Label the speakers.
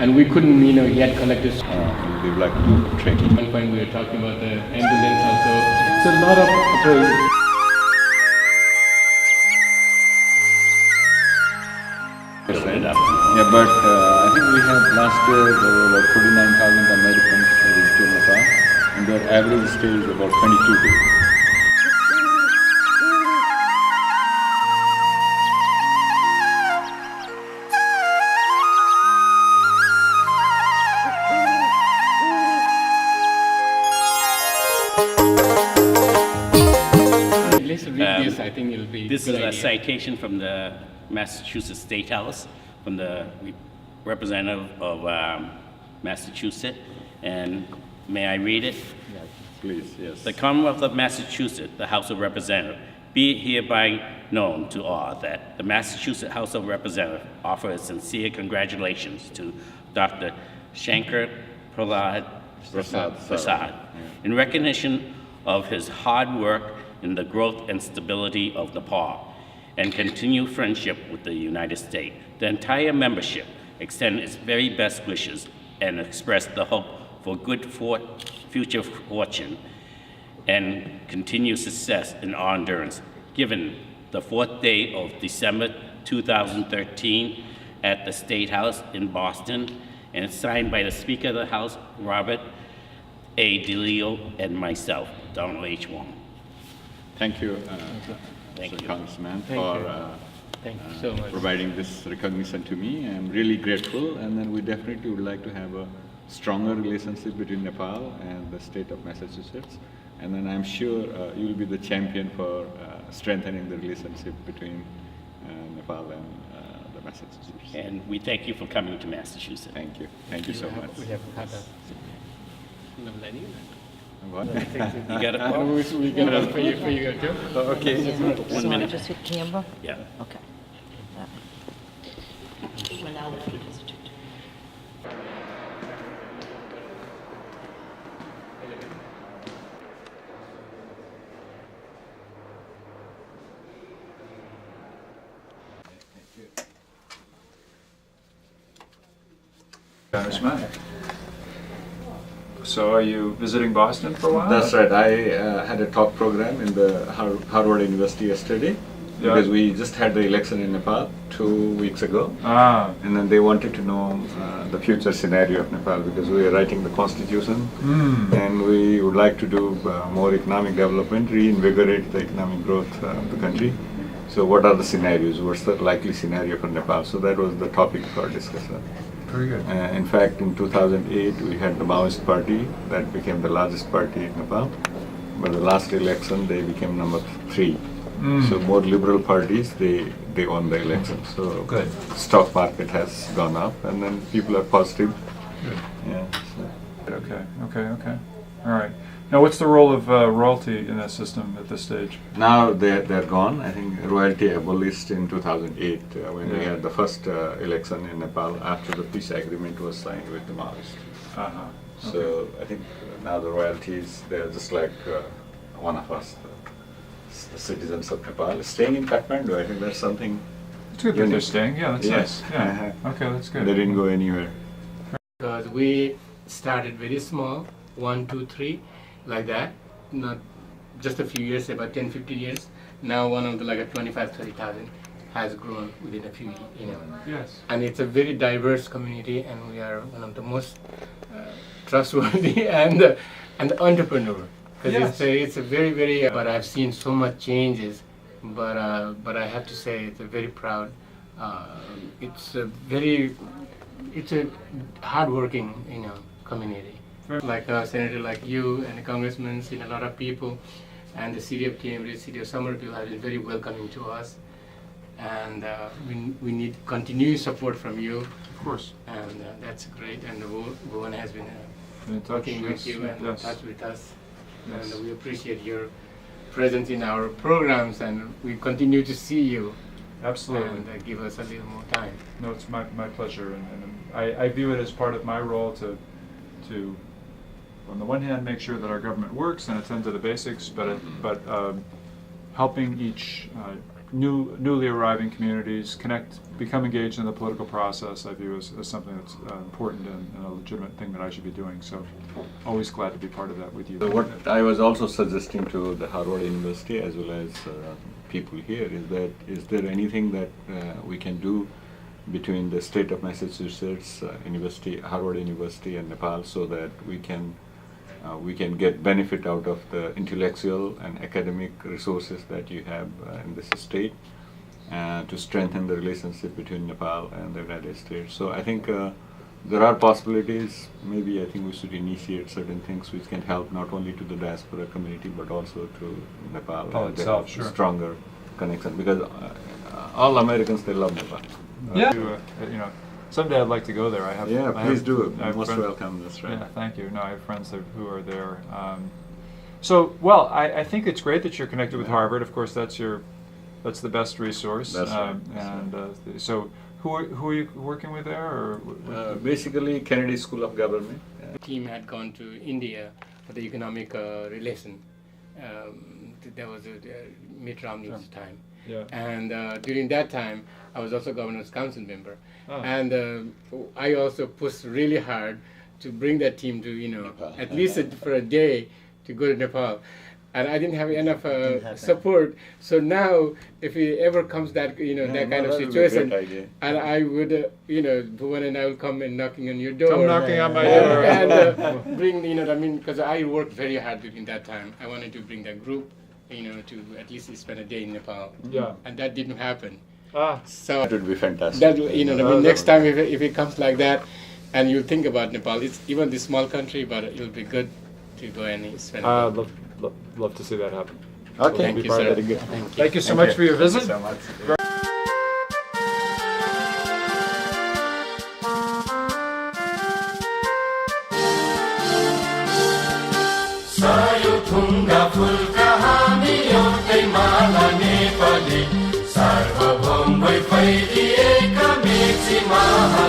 Speaker 1: and we couldn't, yet collect this.
Speaker 2: We would like to do training.
Speaker 1: At one point we were talking about the ambulance also. It's a lot of
Speaker 2: Yeah, but I think we had last year there were about 49,000 Americans visited Nepal, and their average stay is about 22 days.
Speaker 1: I think it'll be.
Speaker 3: This is a citation from the Massachusetts State House, from the representative of Massachusetts, and may I read it?
Speaker 2: Yeah, please, yes.
Speaker 3: The Commonwealth of Massachusetts, the House of Representatives, be it hereby known to all that the Massachusetts House of Representatives offers sincere congratulations to Dr. Shankar Prasad in recognition of his hard work in the growth and stability of Nepal and continued friendship with the United States. The entire membership extend its very best wishes and express the hope for good future fortune and continued success in our endurance. Given the 4th day of December 2013 at the State House in Boston, and signed by the Speaker of the House, Robert A. DeLeo, and myself, Donald H. Wong.
Speaker 2: Thank you,
Speaker 3: Thank you.
Speaker 2: Congressman,
Speaker 1: Thank you so much.
Speaker 2: providing this recognition to me. I'm really grateful, and then we definitely would like to have a stronger relationship between Nepal and the state of Massachusetts. And then I'm sure you will be the champion for strengthening the relationship between Nepal and the Massachusetts.
Speaker 3: And we thank you for coming to Massachusetts.
Speaker 2: Thank you. Thank you so much.
Speaker 1: We have had a millennium.
Speaker 2: What?
Speaker 3: You got it?
Speaker 1: We got it for you too.
Speaker 2: Okay.
Speaker 3: 1 minute.
Speaker 4: Just hit camera?
Speaker 3: Yeah.
Speaker 4: Okay.
Speaker 5: Congressman. So are you visiting Boston for a while?
Speaker 2: That's right. I had a talk program in the Harvard University yesterday because we just had the election in Nepal 2 weeks ago. And then they wanted to know the future scenario of Nepal because we are writing the constitution and we would like to do more economic development, reinvigorate the economic growth of the country. So what are the scenarios? What's the likely scenario for Nepal? So that was the topic for discussion.
Speaker 5: Very good.
Speaker 2: In fact, in 2008, we had the Maoist party that became the largest party in Nepal. But the last election, they became number 3. So more liberal parties, they won the election. So
Speaker 5: Good.
Speaker 2: stock market has gone up, and then people are positive.
Speaker 5: Good.
Speaker 2: Yeah. So.
Speaker 5: Okay. All right. Now, what's the role of royalty in that system at this stage?
Speaker 2: Now they're gone. I think royalty abolished in 2008 when we had the first election in Nepal after the peace agreement was signed with the Maoists. So I think now the royalties, they're just like one of us, the citizens of Nepal. Staying in Kathmandu, I think that's something.
Speaker 5: It's good that they're staying. Yeah, that's
Speaker 2: Yes.
Speaker 5: nice. Yeah. Okay, that's good.
Speaker 2: They didn't go anywhere.
Speaker 1: Because we started very small, 1, 2, 3, like that. Not just a few years, about 10, 15 years. Now one of the like a 25, 30,000 has grown within a few,
Speaker 5: Yes.
Speaker 1: And it's a very diverse community, and we are one of the most trustworthy and entrepreneur. Because it's a very, very. But I've seen so much changes. But I have to say it's a very proud. It's a hardworking, community. Like a senator like you and a congressman, seen a lot of people, and the city of Cambridge, city of Somerville have been very welcoming to us, and we need continued support from you.
Speaker 5: Of course.
Speaker 1: And that's great. And Bhuvan has been
Speaker 5: In touch,
Speaker 1: working with
Speaker 5: yes,
Speaker 1: you and in
Speaker 5: yes.
Speaker 1: touch with us,
Speaker 5: Yes.
Speaker 1: and we appreciate your presence in our programs, and we continue to see you.
Speaker 5: Absolutely.
Speaker 1: And give us a little more time.
Speaker 5: No, it's my pleasure, and I view it as part of my role to, on the one hand, make sure that our government works and attend to the basics, but helping each newly arriving communities become engaged in the political process, I view as something that's important and a legitimate thing that I should be doing. So always glad to be part of that with you.
Speaker 2: So what I was also suggesting to the Harvard University as well as people here is that is there anything that we can do between the state of Massachusetts, Harvard University and Nepal, so that we can get benefit out of the intellectual and academic resources that you have in this state to strengthen the relationship between Nepal and the United States. So I think there are possibilities. Maybe I think we should initiate certain things which can help not only to the diaspora community but also to Nepal and
Speaker 5: itself,
Speaker 2: have stronger connection, because all Americans, they love Nepal.
Speaker 5: Someday I'd like to go there.
Speaker 2: Please do. You're most welcome. That's right.
Speaker 5: Yeah, thank you. No, I have friends who are there. Well, I think it's great that you're connected with Harvard. Of course, that's the best resource.
Speaker 2: That's right.
Speaker 5: So, who are you working with there? Or
Speaker 2: basically, Kennedy School of Government.
Speaker 1: The team had gone to India for the economic relation. There was Mitt Romney's time.
Speaker 5: Yeah.
Speaker 1: And during that time, I was also Governor's Council member. And I also pushed really hard to bring that team to, Nepal. At least for a day to go to Nepal. And I didn't have enough support. So now, if it ever comes that, that kind of situation, and I would, Bhuvan and I will come and knocking on your door.
Speaker 5: Come knocking on my door.
Speaker 1: And bring, because I worked very hard during that time. I wanted to bring that group, to at least spend a day in Nepal.
Speaker 5: Yeah.
Speaker 1: And that didn't happen. So
Speaker 2: that would be fantastic.
Speaker 1: That, next time if it comes like that, and you think about Nepal, it's even this small country, but it'll be good to go and spend.
Speaker 5: I'd love to see that happen.
Speaker 2: Okay.
Speaker 1: Thank you, sir.
Speaker 5: Thank you so much for your visit.
Speaker 2: Thank you so much.
Speaker 4: सार्वभौम भई फैलिएका मेची महा